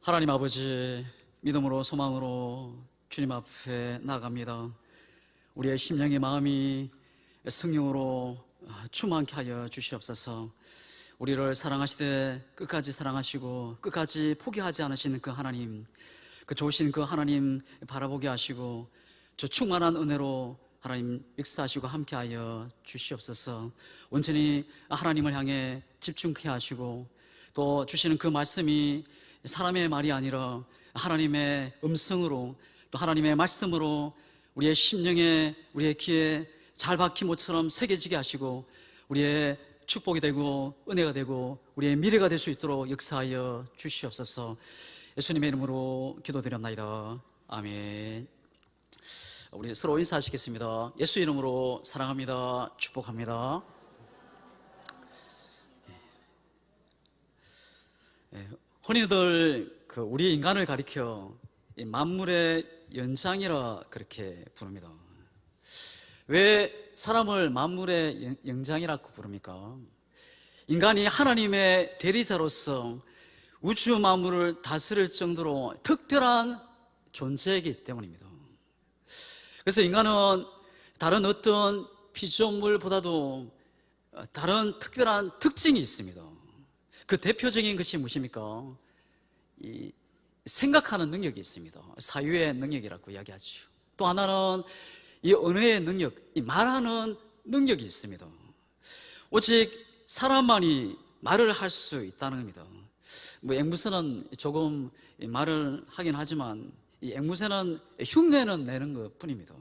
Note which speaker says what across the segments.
Speaker 1: 하나님 아버지, 믿음으로 소망으로 주님 앞에 나아갑니다. 우리의 심령의 마음이 성령으로 충만케 하여 주시옵소서. 우리를 사랑하시되 끝까지 사랑하시고 끝까지 포기하지 않으시는 그 하나님, 그 좋으신 그 하나님 바라보게 하시고 저 충만한 은혜로 하나님 역사하시고 함께하여 주시옵소서. 온전히 하나님을 향해 집중케 하시고 또 주시는 그 말씀이 사람의 말이 아니라 하나님의 음성으로 또 하나님의 말씀으로 우리의 심령에 우리의 귀에 잘 박힌 못처럼 새겨지게 하시고 우리의 축복이 되고 은혜가 되고 우리의 미래가 될 수 있도록 역사하여 주시옵소서. 예수님의 이름으로 기도드렸나이다. 아멘. 우리 서로 인사하시겠습니다. 예수 이름으로 사랑합니다. 축복합니다. 흔히들 우리 인간을 가리켜 만물의 연장이라 그렇게 부릅니다. 왜 사람을 만물의 연장이라고 부릅니까? 인간이 하나님의 대리자로서 우주 만물을 다스릴 정도로 특별한 존재이기 때문입니다. 그래서 인간은 다른 어떤 피조물보다도 다른 특별한 특징이 있습니다. 그 대표적인 것이 무엇입니까? 이 생각하는 능력이 있습니다. 사유의 능력이라고 이야기하죠. 또 하나는 이 언어의 능력, 이 말하는 능력이 있습니다. 오직 사람만이 말을 할 수 있다는 겁니다. 앵무새는 조금 말을 하긴 하지만 이 앵무새는 흉내는 내는 것 뿐입니다.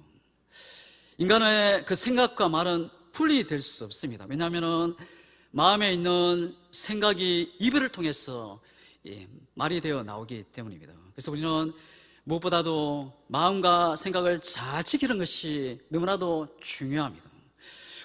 Speaker 1: 인간의 그 생각과 말은 분리될 수 없습니다. 왜냐하면 마음에 있는 생각이 입을 통해서 말이 되어 나오기 때문입니다. 그래서 우리는 무엇보다도 마음과 생각을 잘 지키는 것이 너무나도 중요합니다.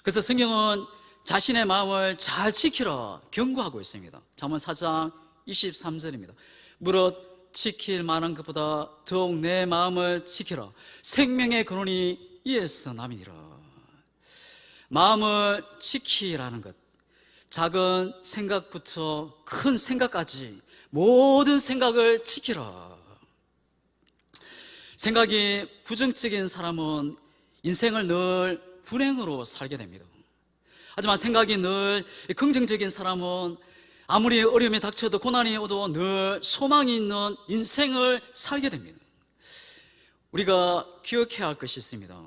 Speaker 1: 그래서 성경은 자신의 마음을 잘 지키라 경고하고 있습니다. 잠언 4장 23절입니다. 무릇 지킬 만한 것보다 더욱 내 마음을 지키라. 생명의 근원이 이에서 남이니라. 마음을 지키라는 것, 작은 생각부터 큰 생각까지 모든 생각을 지키라. 생각이 부정적인 사람은 인생을 늘 불행으로 살게 됩니다. 하지만 생각이 늘 긍정적인 사람은 아무리 어려움이 닥쳐도 고난이 오도 늘 소망이 있는 인생을 살게 됩니다. 우리가 기억해야 할 것이 있습니다.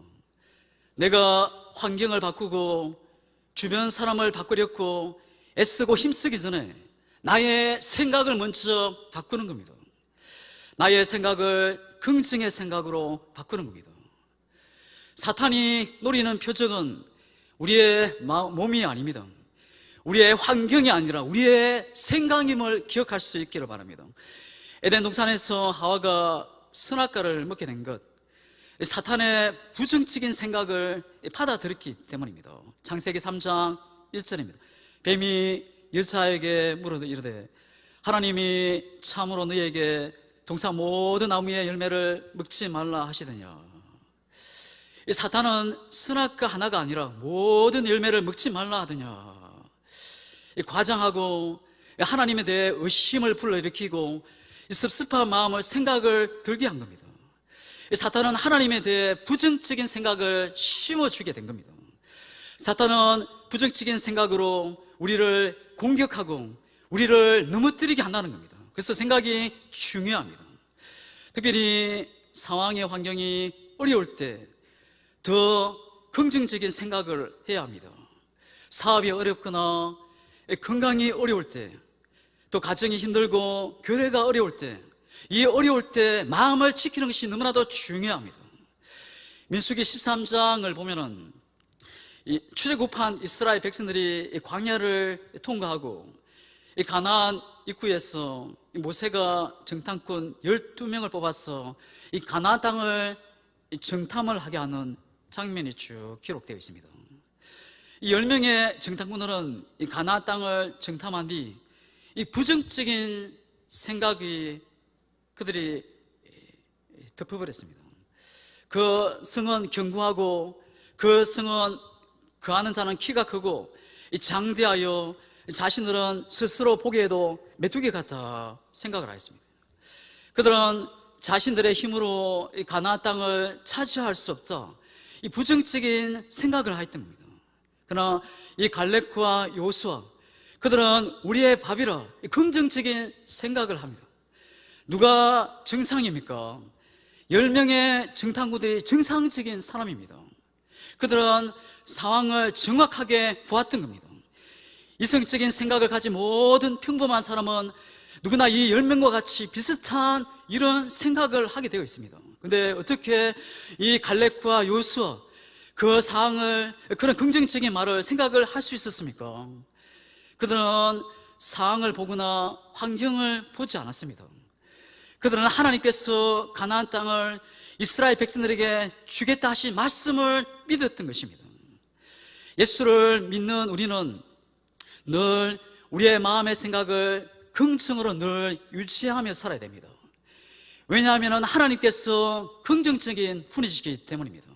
Speaker 1: 내가 환경을 바꾸고 주변 사람을 바꾸려고 애쓰고 힘쓰기 전에 나의 생각을 먼저 바꾸는 겁니다. 나의 생각을 긍정의 생각으로 바꾸는 겁니다. 사탄이 노리는 표적은 우리의 몸이 아닙니다. 우리의 환경이 아니라 우리의 생각임을 기억할 수 있기를 바랍니다. 에덴 동산에서 하와가 선악과를 먹게 된 것, 사탄의 부정적인 생각을 받아들였기 때문입니다. 창세기 3장 1절입니다. 뱀이 여자에게 물어 이르되 하나님이 참으로 너에게 동산 모든 나무의 열매를 먹지 말라 하시더냐. 이 사탄은 선악과 하나가 아니라 모든 열매를 먹지 말라 하더냐. 과장하고 하나님에 대해 의심을 불러일으키고 섭섭한 마음을 생각을 들게 한 겁니다. 사탄은 하나님에 대해 부정적인 생각을 심어주게 된 겁니다. 사탄은 부정적인 생각으로 우리를 공격하고 우리를 넘어뜨리게 한다는 겁니다. 그래서 생각이 중요합니다. 특별히 상황의 환경이 어려울 때 더 긍정적인 생각을 해야 합니다. 사업이 어렵거나 건강이 어려울 때, 또 가정이 힘들고 교회가 어려울 때, 이 어려울 때 마음을 지키는 것이 너무나도 중요합니다. 민수기 13장을 보면은 이 출애굽한 이스라엘 백성들이 광야를 통과하고 이 가나안 입구에서 모세가 정탐꾼 12명을 뽑아서 이 가나안 땅을 정탐을 하게 하는 장면이 쭉 기록되어 있습니다. 이 10명의 정탐꾼들은 이 가나안 땅을 정탐한 뒤 이 부정적인 생각이 그들이 덮어버렸습니다. 그 성은 견고하고 그 성은 그 아는 자는 키가 크고 장대하여 자신들은 스스로 보기에도 메뚜기 같다 생각을 하였습니다. 그들은 자신들의 힘으로 이 가나안 땅을 차지할 수 없다, 이 부정적인 생각을 하였던 겁니다. 그러나 이 갈렙과 여호수아, 그들은 우리의 밥이라 이 긍정적인 생각을 합니다. 누가 정상입니까? 10명의 정탐구들이 정상적인 사람입니다. 그들은 상황을 정확하게 보았던 겁니다. 이성적인 생각을 가진 모든 평범한 사람은 누구나 이 10명과 같이 비슷한 이런 생각을 하게 되어 있습니다. 근데 어떻게 이 갈렙과 여호수아, 그 상황을, 그런 긍정적인 말을 생각을 할 수 있었습니까? 그들은 상황을 보거나 환경을 보지 않았습니다. 그들은 하나님께서 가나안 땅을 이스라엘 백성들에게 주겠다 하신 말씀을 믿었던 것입니다. 예수를 믿는 우리는 늘 우리의 마음의 생각을 긍정으로 늘 유지하며 살아야 됩니다. 왜냐하면 하나님께서 긍정적인 분이시기 때문입니다.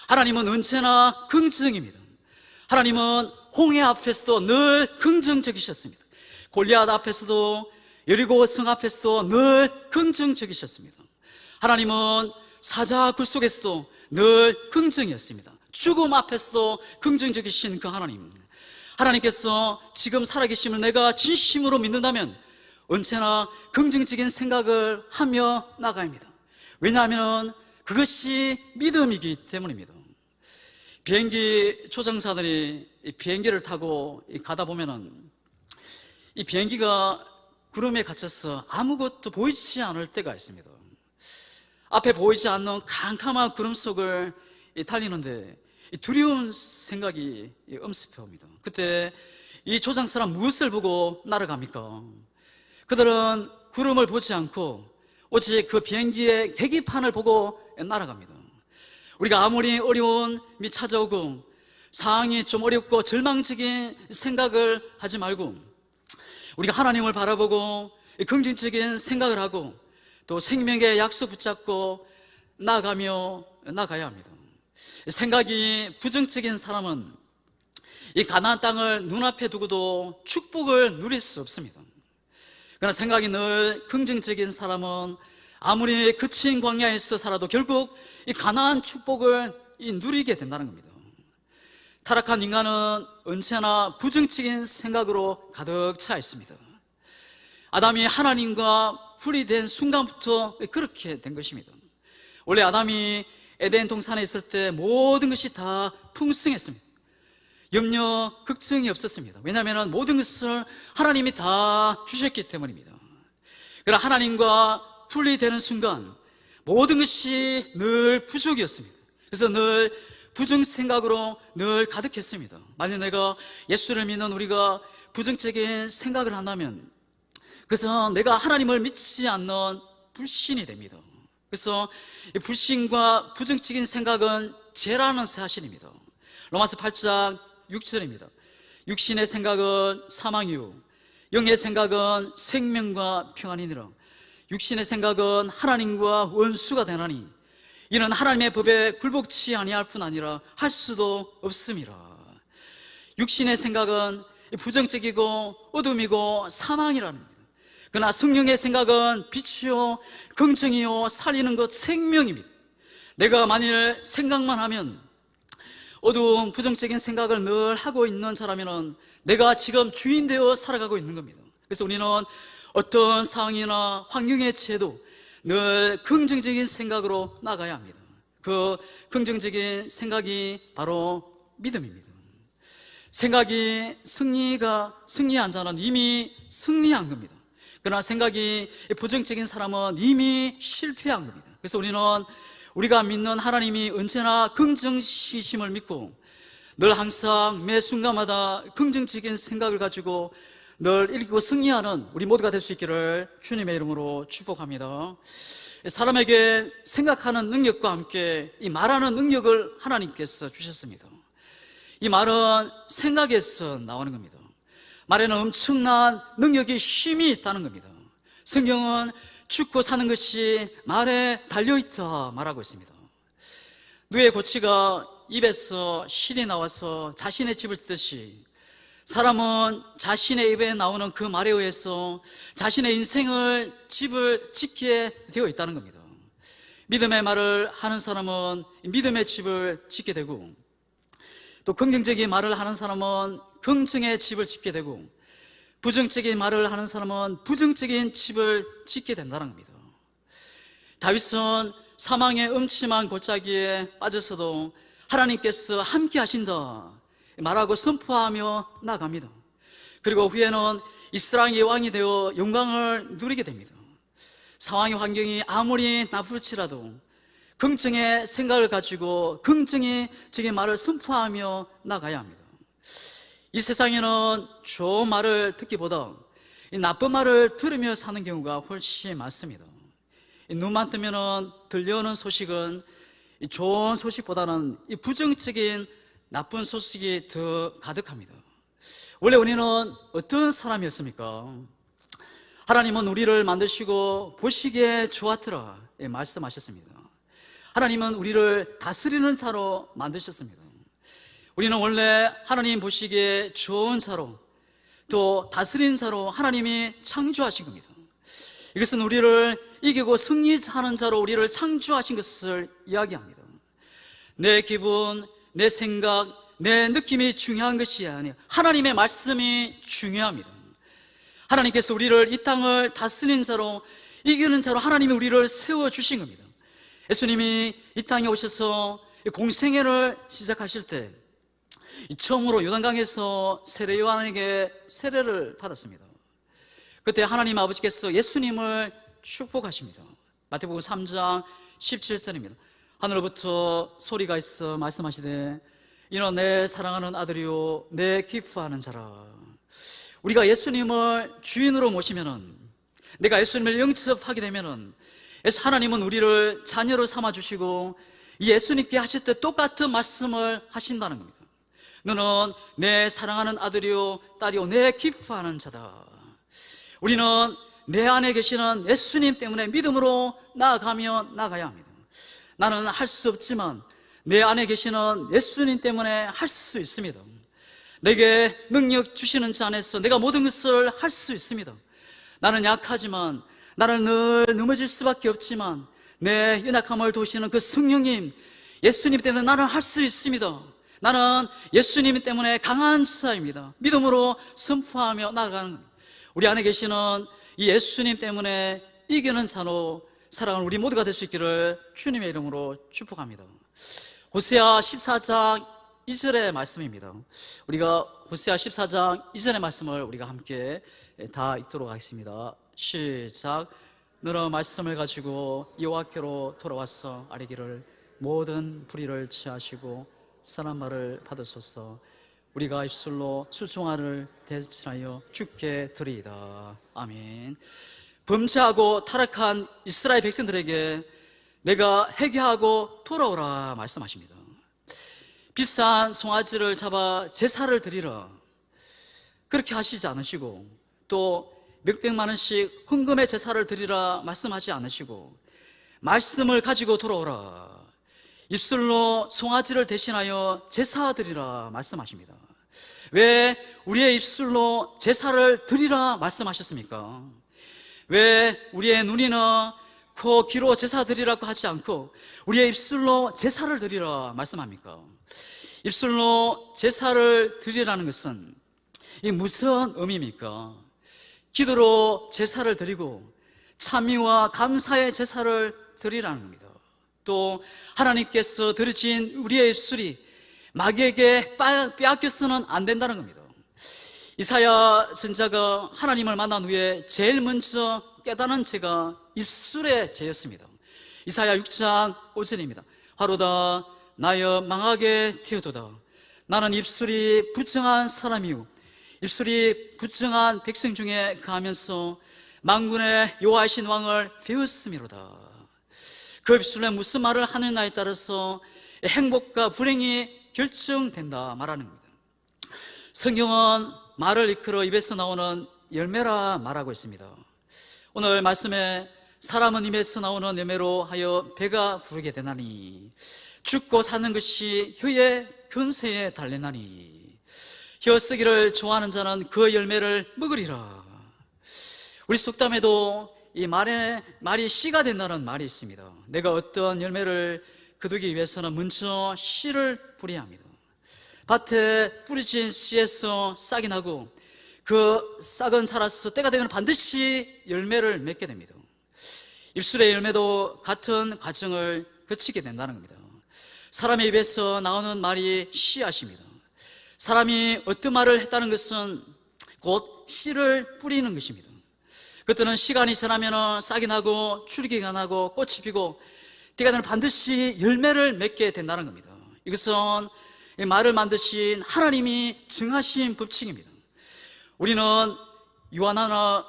Speaker 1: 하나님은 언제나 긍정입니다. 하나님은 홍해 앞에서도 늘 긍정적이셨습니다. 골리앗 앞에서도, 여리고 성 앞에서도 늘 긍정적이셨습니다. 하나님은 사자 굴 속에서도 늘 긍정이었습니다. 죽음 앞에서도 긍정적이신 그 하나님, 하나님께서 지금 살아계심을 내가 진심으로 믿는다면 언제나 긍정적인 생각을 하며 나가야 합니다. 왜냐하면 그것이 믿음이기 때문입니다. 비행기 조종사들이 비행기를 타고 가다 보면은 이 비행기가 구름에 갇혀서 아무것도 보이지 않을 때가 있습니다. 앞에 보이지 않는 캄캄한 구름 속을 달리는데 두려운 생각이 엄습해 옵니다. 그때 이 조종사는 무엇을 보고 날아갑니까? 그들은 구름을 보지 않고 오직 그 비행기의 계기판을 보고 날아갑니다. 우리가 아무리 어려움이 찾아오고 상황이 좀 어렵고 절망적인 생각을 하지 말고 우리가 하나님을 바라보고 긍정적인 생각을 하고 또 생명의 약속 붙잡고 나가야 합니다. 생각이 부정적인 사람은 이 가나안 땅을 눈앞에 두고도 축복을 누릴 수 없습니다. 그러나 생각이 늘 긍정적인 사람은 아무리 거친 광야에서 살아도 결국 이 가나안 축복을 누리게 된다는 겁니다. 타락한 인간은 언제나 부정적인 생각으로 가득 차 있습니다. 아담이 하나님과 분리된 순간부터 그렇게 된 것입니다. 원래 아담이 에덴 동산에 있을 때 모든 것이 다 풍성했습니다. 염려, 걱정이 없었습니다. 왜냐하면 모든 것을 하나님이 다 주셨기 때문입니다. 그러나 하나님과 분리되는 순간 모든 것이 늘 부족이었습니다. 그래서 늘 부정생각으로 늘 가득했습니다. 만약 내가 예수를 믿는 우리가 부정적인 생각을 한다면 그래서 내가 하나님을 믿지 않는 불신이 됩니다. 그래서 불신과 부정적인 생각은 죄라는 사실입니다. 로마서 8장 6절입니다. 육신의 생각은 사망이요 영의 생각은 생명과 평안이니라. 육신의 생각은 하나님과 원수가 되나니 이는 하나님의 법에 굴복치 아니할 뿐 아니라 할 수도 없음이라. 육신의 생각은 부정적이고 어둠이고 사망이라는 겁니다. 그러나 성령의 생각은 빛이요 긍정이요 살리는 것 생명입니다. 내가 만일 생각만 하면 어두운 부정적인 생각을 늘 하고 있는 자라면 내가 지금 주인 되어 살아가고 있는 겁니다. 그래서 우리는 어떤 상황이나 환경에 처해도 늘 긍정적인 생각으로 나가야 합니다. 그 긍정적인 생각이 바로 믿음입니다. 생각이 승리한 자는 이미 승리한 겁니다. 그러나 생각이 부정적인 사람은 이미 실패한 겁니다. 그래서 우리가 믿는 하나님이 언제나 긍정시심을 믿고 늘 항상 매 순간마다 긍정적인 생각을 가지고 늘 이기고 승리하는 우리 모두가 될 수 있기를 주님의 이름으로 축복합니다. 사람에게 생각하는 능력과 함께 이 말하는 능력을 하나님께서 주셨습니다. 이 말은 생각에서 나오는 겁니다. 말에는 엄청난 능력이 힘이 있다는 겁니다. 성경은 죽고 사는 것이 말에 달려있다 말하고 있습니다. 누에 고치가 입에서 실이 나와서 자신의 집을 뜯듯이 사람은 자신의 입에 나오는 그 말에 의해서 자신의 인생을 집을 짓게 되어 있다는 겁니다. 믿음의 말을 하는 사람은 믿음의 집을 짓게 되고, 또 긍정적인 말을 하는 사람은 긍정의 집을 짓게 되고, 부정적인 말을 하는 사람은 부정적인 집을 짓게 된다는 겁니다. 다윗은 사망의 음침한 골짜기에 빠져서도 하나님께서 함께 하신다 말하고 선포하며 나아갑니다. 그리고 후에는 이스라엘의 왕이 되어 영광을 누리게 됩니다. 상황의 환경이 아무리 나쁠지라도 긍정의 생각을 가지고 긍정적인 말을 선포하며 나가야 합니다. 이 세상에는 좋은 말을 듣기보다 이 나쁜 말을 들으며 사는 경우가 훨씬 많습니다. 눈만 뜨면 들려오는 소식은 이 좋은 소식보다는 이 부정적인 나쁜 소식이 더 가득합니다. 원래 우리는 어떤 사람이었습니까? 하나님은 우리를 만드시고 보시기에 좋았더라 말씀하셨습니다. 하나님은 우리를 다스리는 자로 만드셨습니다. 우리는 원래 하나님 보시기에 좋은 자로, 또 다스리는 자로 하나님이 창조하신 겁니다. 이것은 우리를 이기고 승리하는 자로 우리를 창조하신 것을 이야기합니다. 내 기분, 내 생각, 내 느낌이 중요한 것이 아니라 하나님의 말씀이 중요합니다. 하나님께서 우리를 이 땅을 다스리는 자로, 이기는 자로 하나님이 우리를 세워주신 겁니다. 예수님이 이 땅에 오셔서 공생애를 시작하실 때 처음으로 요단강에서 세례 요한에게 세례를 받았습니다. 그때 하나님 아버지께서 예수님을 축복하십니다. 마태복음 3장 17절입니다. 하늘로부터 소리가 있어 말씀하시되 이는 내 사랑하는 아들이요 내 기뻐하는 자라. 우리가 예수님을 주인으로 모시면은, 내가 예수님을 영접하게 되면은 하나님은 우리를 자녀로 삼아주시고 이 예수님께 하실 때 똑같은 말씀을 하신다는 겁니다. 너는 내 사랑하는 아들이요 딸이요 내 기뻐하는 자다. 우리는 내 안에 계시는 예수님 때문에 믿음으로 나아가며 나가야 합니다. 나는 할 수 없지만 내 안에 계시는 예수님 때문에 할 수 있습니다. 내게 능력 주시는 자 안에서 내가 모든 것을 할 수 있습니다. 나는 약하지만, 나는 늘 넘어질 수밖에 없지만 내 연약함을 도우시는 그 성령님, 예수님 때문에 나는 할 수 있습니다. 나는 예수님 때문에 강한 자입니다. 믿음으로 선포하며 나아가는, 우리 안에 계시는 이 예수님 때문에 이기는 자로 살아가는 우리 모두가 될 수 있기를 주님의 이름으로 축복합니다. 호세아 14장 2절의 말씀입니다. 우리가 호세아 14장 2절의 말씀을 우리가 함께 다 읽도록 하겠습니다. 시작. 너는 말씀을 가지고 여호와께로 돌아와서 아뢰기를 모든 불의를 취하시고 선한 말을 받으소서. 우리가 입술로 수송아를 대신하여 주께 드리이다. 아멘. 범죄하고 타락한 이스라엘 백성들에게 내가 회개하고 돌아오라 말씀하십니다. 비싼 송아지를 잡아 제사를 드리라 그렇게 하시지 않으시고, 또 몇백만 원씩 헌금의 제사를 드리라 말씀하지 않으시고, 말씀을 가지고 돌아오라, 입술로 송아지를 대신하여 제사 드리라 말씀하십니다. 왜 우리의 입술로 제사를 드리라 말씀하셨습니까? 왜 우리의 눈이나 코, 귀로 제사 드리라고 하지 않고 우리의 입술로 제사를 드리라 말씀합니까? 입술로 제사를 드리라는 것은 이 무슨 의미입니까? 기도로 제사를 드리고 찬미와 감사의 제사를 드리라는 겁니다. 또 하나님께서 들으신 우리의 입술이 마귀에게 빼앗겨서는 안 된다는 겁니다. 이사야 선지자가 하나님을 만난 후에 제일 먼저 깨달은 죄가 입술의 죄였습니다. 이사야 6장 5절입니다. 화로다 나여 망하게 되어도다. 나는 입술이 부정한 사람이요 입술이 부정한 백성 중에 거하면서 만군의 여호와이신 왕을 배웠음이로다. 그 입술에 무슨 말을 하느냐에 따라서 행복과 불행이 결정된다 말하는 겁니다. 성경은 말을 이끌어 입에서 나오는 열매라 말하고 있습니다. 오늘 말씀에 사람은 입에서 나오는 열매로 하여 배가 부르게 되나니 죽고 사는 것이 혀의 근세에 달리나니. 혀쓰기를 좋아하는 자는 그 열매를 먹으리라. 우리 속담에도 이 말이 씨가 된다는 말이 있습니다. 내가 어떤 열매를 거두기 위해서는 먼저 씨를 뿌려야 합니다. 밭에 뿌리진 씨에서 싹이 나고 그 싹은 자라서 때가 되면 반드시 열매를 맺게 됩니다. 입술의 열매도 같은 과정을 거치게 된다는 겁니다. 사람의 입에서 나오는 말이 씨앗입니다. 사람이 어떤 말을 했다는 것은 곧 씨를 뿌리는 것입니다. 그때는 시간이 지나면 싹이 나고 줄기가 나고 꽃이 피고 때가 되면 반드시 열매를 맺게 된다는 겁니다. 이것은 이 말을 만드신 하나님이 정하신 법칙입니다. 우리는 유한하나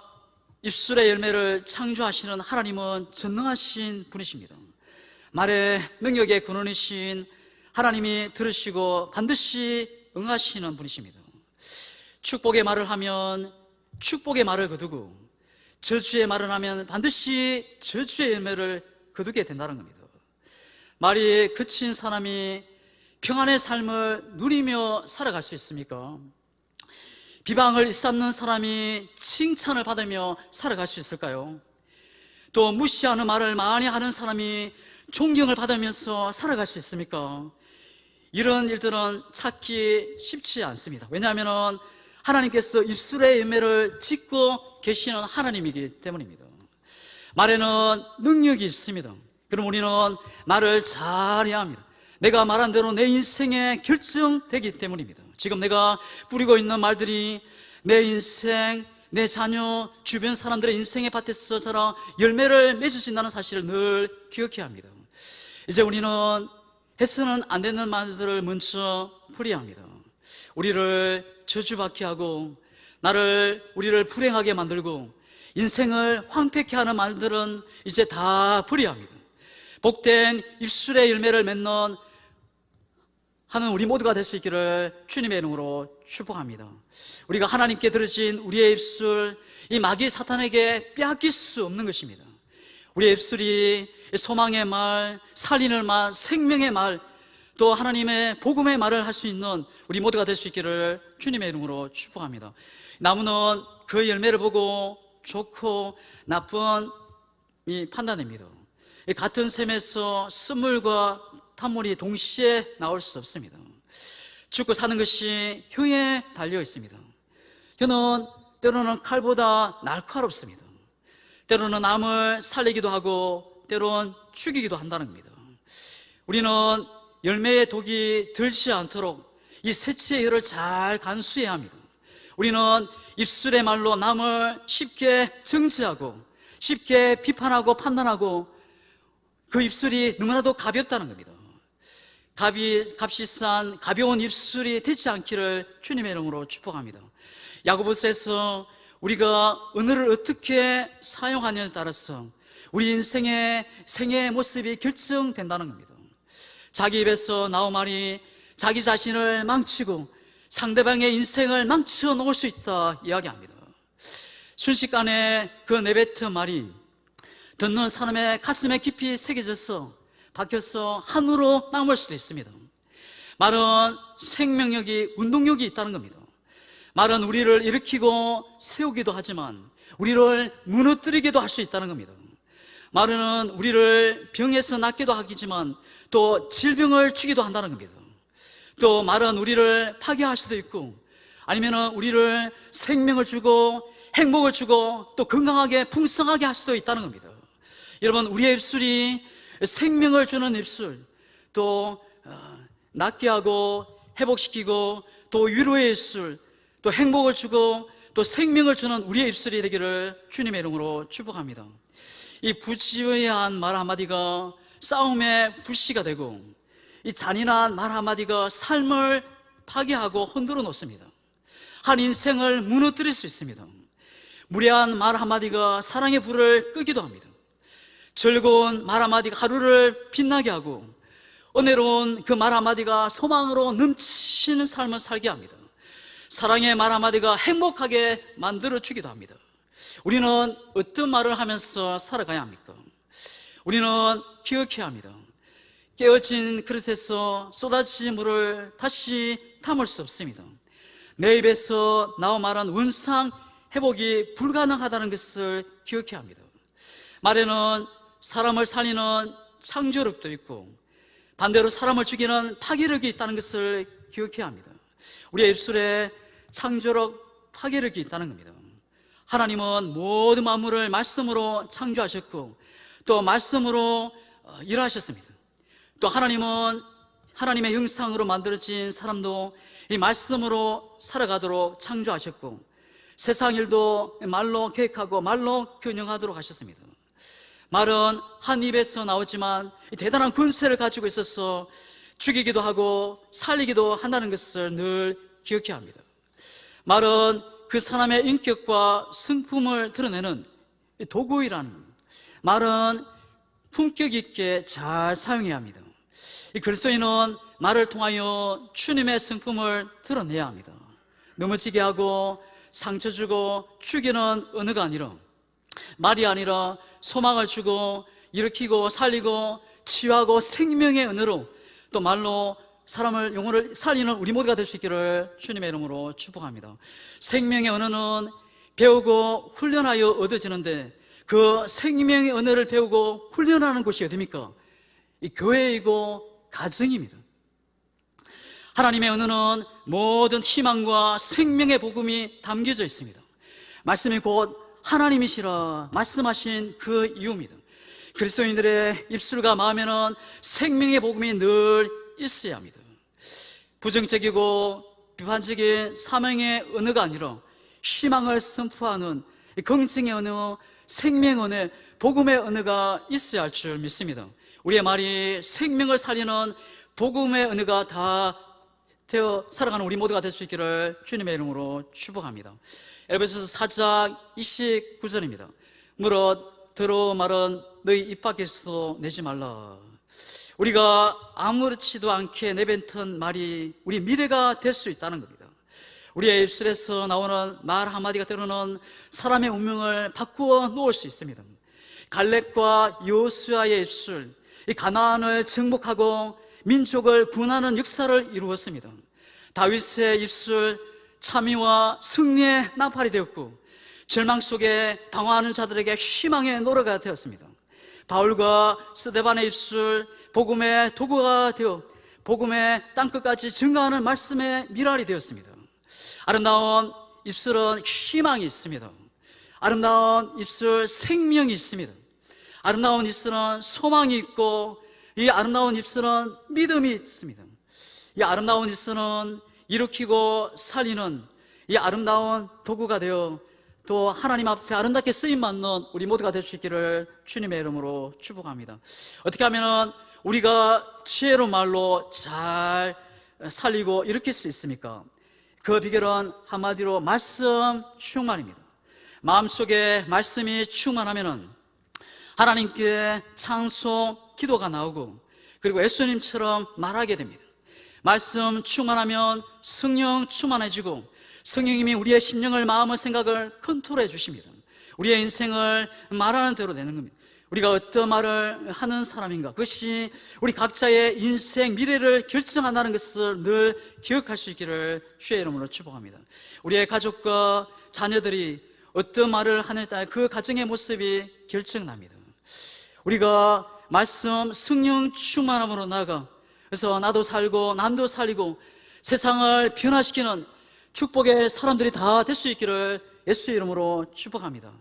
Speaker 1: 입술의 열매를 창조하시는 하나님은 전능하신 분이십니다. 말의 능력의 근원이신 하나님이 들으시고 반드시 응하시는 분이십니다. 축복의 말을 하면 축복의 말을 거두고 저주의 말을 하면 반드시 저주의 열매를 거두게 된다는 겁니다. 말이 그친 사람이 평안의 삶을 누리며 살아갈 수 있습니까? 비방을 일삼는 사람이 칭찬을 받으며 살아갈 수 있을까요? 또 무시하는 말을 많이 하는 사람이 존경을 받으면서 살아갈 수 있습니까? 이런 일들은 찾기 쉽지 않습니다. 왜냐하면 하나님께서 입술의 열매를 짓고 계시는 하나님이기 때문입니다. 말에는 능력이 있습니다. 그럼 우리는 말을 잘해야 합니다. 내가 말한 대로 내 인생에 결정되기 때문입니다. 지금 내가 뿌리고 있는 말들이 내 인생, 내 자녀, 주변 사람들의 인생의 밭에서 자라 열매를 맺을 수 있다는 사실을 늘 기억해야 합니다. 이제 우리는 해서는 안 되는 말들을 먼저 버려야 합니다. 우리를 저주받게 하고 우리를 불행하게 만들고 인생을 황폐케 하는 말들은 이제 다 버려야 합니다. 복된 입술의 열매를 맺는 하는 우리 모두가 될 수 있기를 주님의 이름으로 축복합니다. 우리가 하나님께 들으신 우리의 입술, 이 마귀 사탄에게 빼앗길 수 없는 것입니다. 우리의 입술이 소망의 말, 살리는 말, 생명의 말, 또 하나님의 복음의 말을 할 수 있는 우리 모두가 될 수 있기를 주님의 이름으로 축복합니다. 나무는 그 열매를 보고 좋고 나쁜 판단됩니다. 같은 샘에서 쓴물과 탄물이 동시에 나올 수 없습니다. 죽고 사는 것이 혀에 달려 있습니다. 혀는 때로는 칼보다 날카롭습니다. 때로는 남을 살리기도 하고 때로는 죽이기도 한다는 겁니다. 우리는 열매의 독이 들지 않도록 이 세치의 혀를 잘 간수해야 합니다. 우리는 입술의 말로 남을 쉽게 정죄하고 쉽게 비판하고 판단하고 그 입술이 너무나도 가볍다는 겁니다. 값비싼 가벼운 입술이 되지 않기를 주님의 이름으로 축복합니다. 야고보서에서 우리가 언어를 어떻게 사용하느냐에 따라서 우리 인생의 생애의 모습이 결정된다는 겁니다. 자기 입에서 나온 말이 자기 자신을 망치고 상대방의 인생을 망쳐 놓을 수 있다 이야기합니다. 순식간에 그 내뱉은 말이 듣는 사람의 가슴에 깊이 새겨져서 박혀서 한으로 남을 수도 있습니다. 말은 생명력이, 운동력이 있다는 겁니다. 말은 우리를 일으키고 세우기도 하지만 우리를 무너뜨리기도 할 수 있다는 겁니다. 말은 우리를 병에서 낫기도 하지만 또 질병을 주기도 한다는 겁니다. 또 말은 우리를 파괴할 수도 있고 아니면 우리를 생명을 주고 행복을 주고 또 건강하게 풍성하게 할 수도 있다는 겁니다. 여러분, 우리의 입술이 생명을 주는 입술, 또 낫게 하고 회복시키고 또 위로의 입술, 또 행복을 주고 또 생명을 주는 우리의 입술이 되기를 주님의 이름으로 축복합니다. 이 부지의한 말 한마디가 싸움의 불씨가 되고 이 잔인한 말 한마디가 삶을 파괴하고 흔들어 놓습니다. 한 인생을 무너뜨릴 수 있습니다. 무례한 말 한마디가 사랑의 불을 끄기도 합니다. 즐거운 말 한마디가 하루를 빛나게 하고 은혜로운 그 말 한마디가 소망으로 넘치는 삶을 살게 합니다. 사랑의 말 한마디가 행복하게 만들어주기도 합니다. 우리는 어떤 말을 하면서 살아가야 합니까? 우리는 기억해야 합니다. 깨어진 그릇에서 쏟아진 물을 다시 담을 수 없습니다. 내 입에서 나온 말은 원상 회복이 불가능하다는 것을 기억해야 합니다. 말에는 사람을 살리는 창조력도 있고 반대로 사람을 죽이는 파괴력이 있다는 것을 기억해야 합니다. 우리의 입술에 창조력, 파괴력이 있다는 겁니다. 하나님은 모든 만물을 말씀으로 창조하셨고 또 말씀으로 일하셨습니다. 또 하나님은 하나님의 형상으로 만들어진 사람도 이 말씀으로 살아가도록 창조하셨고 세상 일도 말로 계획하고 말로 균형하도록 하셨습니다. 말은 한 입에서 나오지만 대단한 권세를 가지고 있어서 죽이기도 하고 살리기도 한다는 것을 늘 기억해야 합니다. 말은 그 사람의 인격과 성품을 드러내는 도구이라는 겁니다. 말은 품격 있게 잘 사용해야 합니다. 이 그리스도인은 말을 통하여 주님의 성품을 드러내야 합니다. 넘어지게 하고 상처 주고 죽이는 언어가 아니라, 말이 아니라 소망을 주고 일으키고 살리고 치유하고 생명의 언어로 또 말로 사람을 영혼을 살리는 우리 모두가 될 수 있기를 주님의 이름으로 축복합니다. 생명의 언어는 배우고 훈련하여 얻어지는데 그 생명의 언어를 배우고 훈련하는 곳이 어디입니까? 이 교회이고 가정입니다. 하나님의 언어는 모든 희망과 생명의 복음이 담겨져 있습니다. 말씀이 곧 하나님이시라 말씀하신 그 이유입니다. 그리스도인들의 입술과 마음에는 생명의 복음이 늘 있어야 합니다. 부정적이고 비판적인 사명의 언어가 아니라 희망을 선포하는 긍정의 언어, 생명의 언어, 복음의 언어가 있어야 할 줄 믿습니다. 우리의 말이 생명을 살리는 복음의 언어가 다 되어 살아가는 우리 모두가 될 수 있기를 주님의 이름으로 축복합니다. 에베소서 4장 29절입니다. 무릇 더러운 말은 너희 입 밖에서 내지 말라. 우리가 아무렇지도 않게 내뱉은 말이 우리 미래가 될 수 있다는 겁니다. 우리의 입술에서 나오는 말 한마디가 때로는 사람의 운명을 바꾸어 놓을 수 있습니다. 갈렙과 여호수아의 입술, 이 가나안을 정복하고 민족을 구원하는 역사를 이루었습니다. 다윗의 입술, 참의와 승리의 나팔이 되었고 절망 속에 방황하는 자들에게 희망의 노래가 되었습니다. 바울과 스데반의 입술, 복음의 도구가 되어 복음의 땅끝까지 증거하는 말씀의 미랄이 되었습니다. 아름다운 입술은 희망이 있습니다. 아름다운 입술, 생명이 있습니다. 아름다운 입술은 소망이 있고 이 아름다운 입술은 믿음이 있습니다. 이 아름다운 입술은 일으키고 살리는 이 아름다운 도구가 되어 또 하나님 앞에 아름답게 쓰임받는 우리 모두가 될 수 있기를 주님의 이름으로 축복합니다. 어떻게 하면 우리가 지혜로운 말로 잘 살리고 일으킬 수 있습니까? 그 비결은 한마디로 말씀 충만입니다. 마음속에 말씀이 충만하면 하나님께 찬송, 기도가 나오고 그리고 예수님처럼 말하게 됩니다. 말씀 충만하면 성령 충만해지고 성령님이 우리의 심령을, 마음을, 생각을 컨트롤해 주십니다. 우리의 인생을 말하는 대로 되는 겁니다. 우리가 어떤 말을 하는 사람인가, 그것이 우리 각자의 인생, 미래를 결정한다는 것을 늘 기억할 수 있기를 주의 이름으로 축복합니다. 우리의 가족과 자녀들이 어떤 말을 하느냐에 따라 그 가정의 모습이 결정납니다. 우리가 말씀, 성령 충만함으로 나아가 그래서 나도 살고 남도 살리고 세상을 변화시키는 축복의 사람들이 다 될 수 있기를 예수의 이름으로 축복합니다.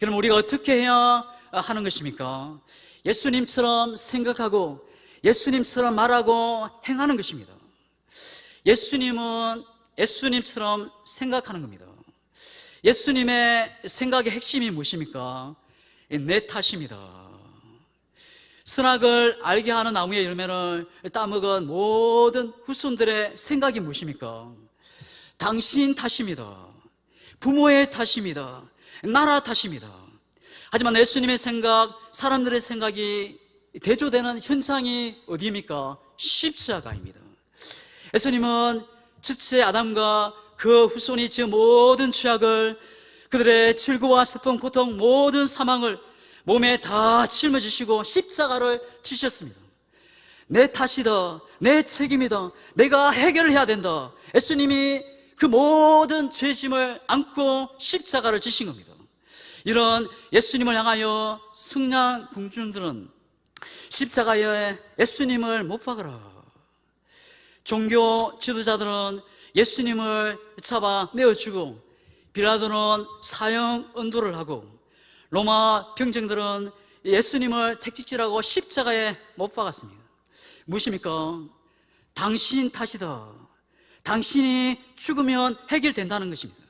Speaker 1: 그럼 우리가 어떻게 해야 하는 것입니까? 예수님처럼 생각하고 예수님처럼 말하고 행하는 것입니다. 예수님은 예수님처럼 생각하는 겁니다. 예수님의 생각의 핵심이 무엇입니까? 내 탓입니다. 선악을 알게 하는 나무의 열매를 따먹은 모든 후손들의 생각이 무엇입니까? 당신 탓입니다. 부모의 탓입니다. 나라 탓입니다. 하지만 예수님의 생각, 사람들의 생각이 대조되는 현장이 어디입니까? 십자가입니다. 예수님은 첫째 아담과 그 후손이 지은 모든 죄악을, 그들의 질고와 슬픔, 고통, 모든 사망을 몸에 다 짊어지시고 십자가를 지셨습니다. 내 탓이다, 내 책임이다, 내가 해결을 해야 된다. 예수님이 그 모든 죄짐을 안고 십자가를 지신 겁니다. 이런 예수님을 향하여 승냥 공주들은 십자가에 예수님을 못 박으라. 종교 지도자들은 예수님을 잡아 내어주고, 빌라도는 사형 언도를 하고, 로마 병정들은 예수님을 채찍질하고 십자가에 못 박았습니다. 무엇입니까? 당신 탓이다. 당신이 죽으면 해결된다는 것입니다.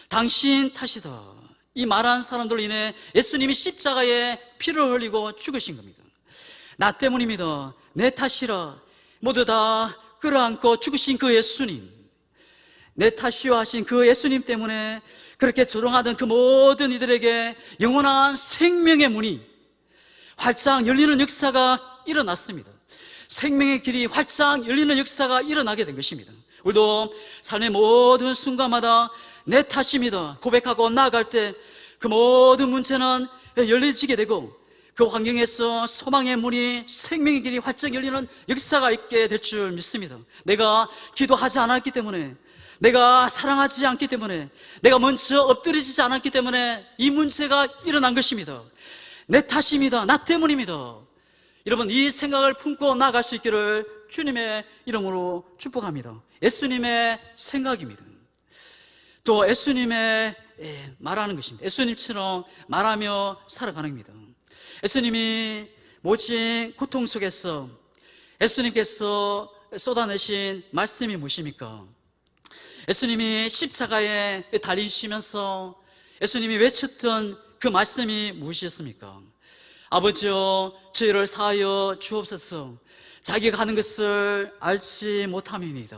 Speaker 1: 당신 탓이다. 이 말한 사람들로 인해 예수님이 십자가에 피를 흘리고 죽으신 겁니다. 나 때문입니다. 내 탓이라. 모두 다 끌어안고 죽으신 그 예수님, 내 탓이요 하신 그 예수님 때문에 그렇게 조롱하던 그 모든 이들에게 영원한 생명의 문이 활짝 열리는 역사가 일어났습니다. 생명의 길이 활짝 열리는 역사가 일어나게 된 것입니다. 우리도 삶의 모든 순간마다 내 탓입니다 고백하고 나아갈 때 그 모든 문제는 열려지게 되고, 그 환경에서 소망의 문이, 생명의 길이 활짝 열리는 역사가 있게 될 줄 믿습니다. 내가 기도하지 않았기 때문에, 내가 사랑하지 않기 때문에, 내가 먼저 엎드리지 않았기 때문에 이 문제가 일어난 것입니다. 내 탓입니다. 나 때문입니다. 여러분, 이 생각을 품고 나아갈 수 있기를 주님의 이름으로 축복합니다. 예수님의 생각입니다. 또 예수님의 말하는 것입니다. 예수님처럼 말하며 살아가는 겁니다. 예수님이 모진 고통 속에서 예수님께서 쏟아내신 말씀이 무엇입니까? 예수님이 십자가에 달리시면서 예수님이 외쳤던 그 말씀이 무엇이었습니까? 아버지여, 저희를 사하여 주옵소서. 자기가 하는 것을 알지 못함이니이다.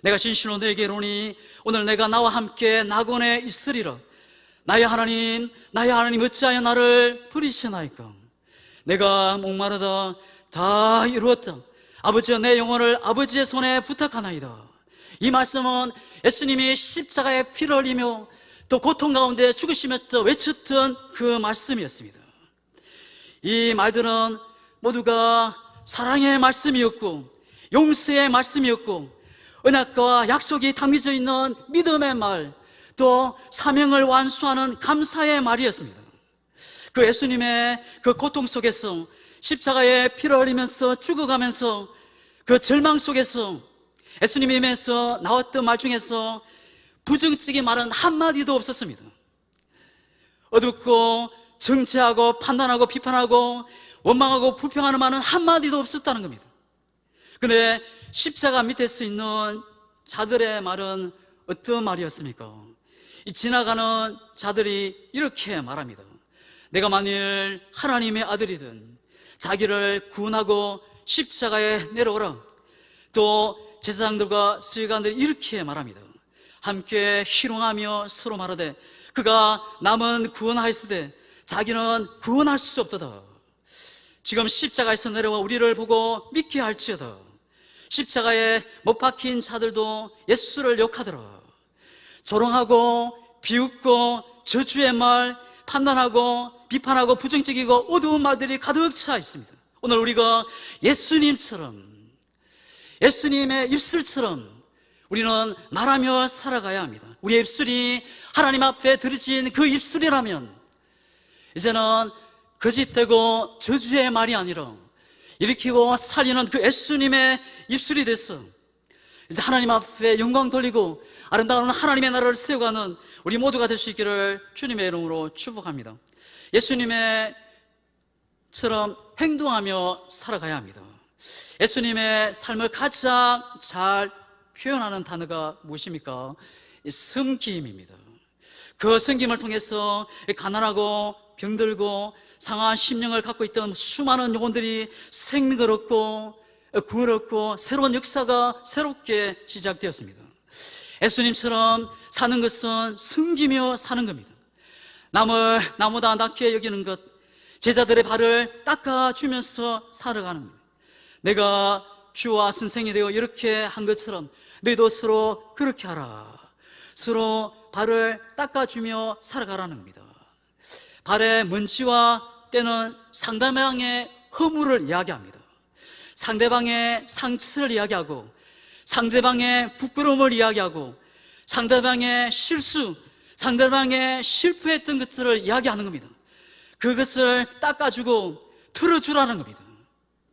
Speaker 1: 내가 진실로 너에게 이르노니 오늘 내가 나와 함께 낙원에 있으리라. 나의 하나님, 나의 하나님, 어찌하여 나를 버리시나이까? 내가 목마르다 다 이루었다. 아버지여, 내 영혼을 아버지의 손에 부탁하나이다. 이 말씀은 예수님이 십자가에 피를 흘리며 또 고통 가운데 죽으시면서 외쳤던 그 말씀이었습니다. 이 말들은 모두가 사랑의 말씀이었고, 용서의 말씀이었고, 은혜와 약속이 담겨져 있는 믿음의 말, 또 사명을 완수하는 감사의 말이었습니다. 그 예수님의 그 고통 속에서, 십자가에 피를 흘리면서 죽어가면서 그 절망 속에서 예수님의 입에서 나왔던 말 중에서 부정적인 말은 한마디도 없었습니다. 어둡고 정죄하고 판단하고 비판하고 원망하고 불평하는 말은 한마디도 없었다는 겁니다. 근데 십자가 밑에 서 있는 자들의 말은 어떤 말이었습니까? 이 지나가는 자들이 이렇게 말합니다. 내가 만일 하나님의 아들이든 자기를 구원하고 십자가에 내려오라. 또 제사장들과 서기관들이 이렇게 말합니다. 함께 희롱하며 서로 말하되 그가 남은 구원하였으되 자기는 구원할 수 없도다. 지금 십자가에서 내려와 우리를 보고 믿게 할지어다. 십자가에 못 박힌 자들도 예수를 욕하더라. 조롱하고 비웃고 저주의 말, 판단하고 비판하고 부정적이고 어두운 말들이 가득 차 있습니다. 오늘 우리가 예수님처럼, 예수님의 입술처럼 우리는 말하며 살아가야 합니다. 우리의 입술이 하나님 앞에 들으신 그 입술이라면 이제는 거짓되고 저주의 말이 아니라 일으키고 살리는 그 예수님의 입술이 돼서 이제 하나님 앞에 영광 돌리고 아름다운 하나님의 나라를 세워가는 우리 모두가 될 수 있기를 주님의 이름으로 축복합니다. 예수님의 처럼 행동하며 살아가야 합니다. 예수님의 삶을 가장 잘 표현하는 단어가 무엇입니까? 섬김입니다. 그 섬김을 통해서 가난하고 병들고 상한 심령을 갖고 있던 수많은 영혼들이 생명을 얻고 구원을 얻고 새로운 역사가 새롭게 시작되었습니다. 예수님처럼 사는 것은 섬기며 사는 겁니다. 남을 나보다 낫게 여기는 것, 제자들의 발을 닦아주면서 살아가는 겁니다. 내가 주와 선생이 되어 이렇게 한 것처럼 너희도 서로 그렇게 하라. 서로 발을 닦아주며 살아가라는 겁니다. 발의 먼지와 때는 상대방의 허물을 이야기합니다. 상대방의 상처를 이야기하고 상대방의 부끄러움을 이야기하고 상대방의 실수, 상대방의 실패했던 것들을 이야기하는 겁니다. 그것을 닦아주고 틀어주라는 겁니다.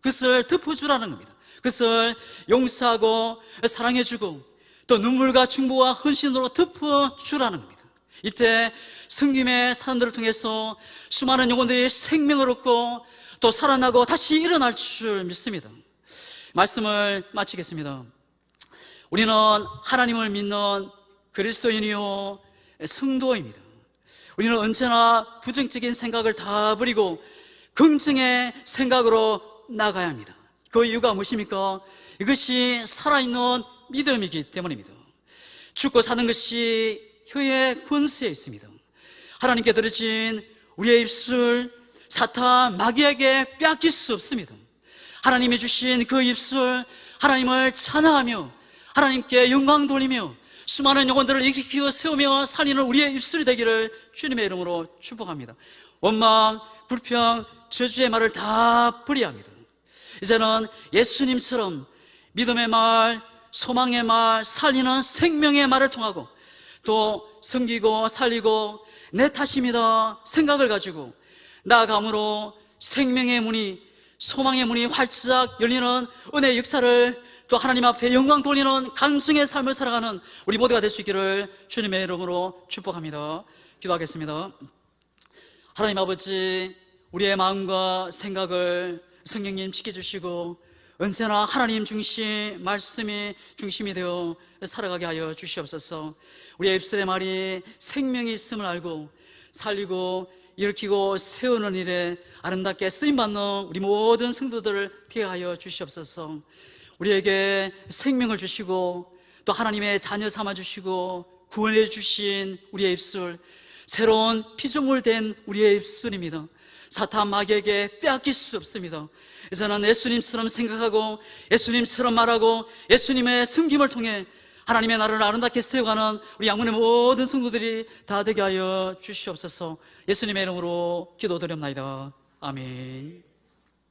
Speaker 1: 그것을 덮어주라는 겁니다. 그것을 용서하고 사랑해주고 또 눈물과 중보와 헌신으로 덮어주라는 겁니다. 이때 성김의 사람들을 통해서 수많은 영혼들이 생명을 얻고 또 살아나고 다시 일어날 줄 믿습니다. 말씀을 마치겠습니다. 우리는 하나님을 믿는 그리스도인이요 성도입니다. 우리는 언제나 부정적인 생각을 다 버리고 긍정의 생각으로 나가야 합니다. 그 이유가 무엇입니까? 이것이 살아있는 믿음이기 때문입니다. 죽고 사는 것이 혀의 권세에 있습니다. 하나님께 들으신 우리의 입술, 사탄 마귀에게 빼앗길 수 없습니다. 하나님이 주신 그 입술, 하나님을 찬양하며 하나님께 영광 돌리며 수많은 영혼들을 일으키고 세우며 살리는 우리의 입술이 되기를 주님의 이름으로 축복합니다. 원망, 불평, 저주의 말을 다 버려야 합니다. 이제는 예수님처럼 믿음의 말, 소망의 말, 살리는 생명의 말을 통하고 또 섬기고 살리고 내 탓입니다 생각을 가지고 나아감으로 생명의 문이, 소망의 문이 활짝 열리는 은혜의 역사를 또 하나님 앞에 영광 돌리는 간증의 삶을 살아가는 우리 모두가 될 수 있기를 주님의 이름으로 축복합니다. 기도하겠습니다. 하나님 아버지, 우리의 마음과 생각을 성령님 지켜주시고 언제나 하나님 중심, 말씀이 중심이 되어 살아가게 하여 주시옵소서. 우리의 입술의 말이 생명이 있음을 알고 살리고 일으키고 세우는 일에 아름답게 쓰임받는 우리 모든 성도들을 되게 하여 주시옵소서. 우리에게 생명을 주시고 또 하나님의 자녀 삼아주시고 구원해 주신 우리의 입술, 새로운 피조물 된 우리의 입술입니다. 사탄 마귀에게 빼앗길 수 없습니다. 이제는 예수님처럼 생각하고 예수님처럼 말하고 예수님의 섬김을 통해 하나님의 나라를 아름답게 세워가는 우리 양문의 모든 성도들이 다 되게 하여 주시옵소서. 예수님의 이름으로 기도드립니다. 아멘.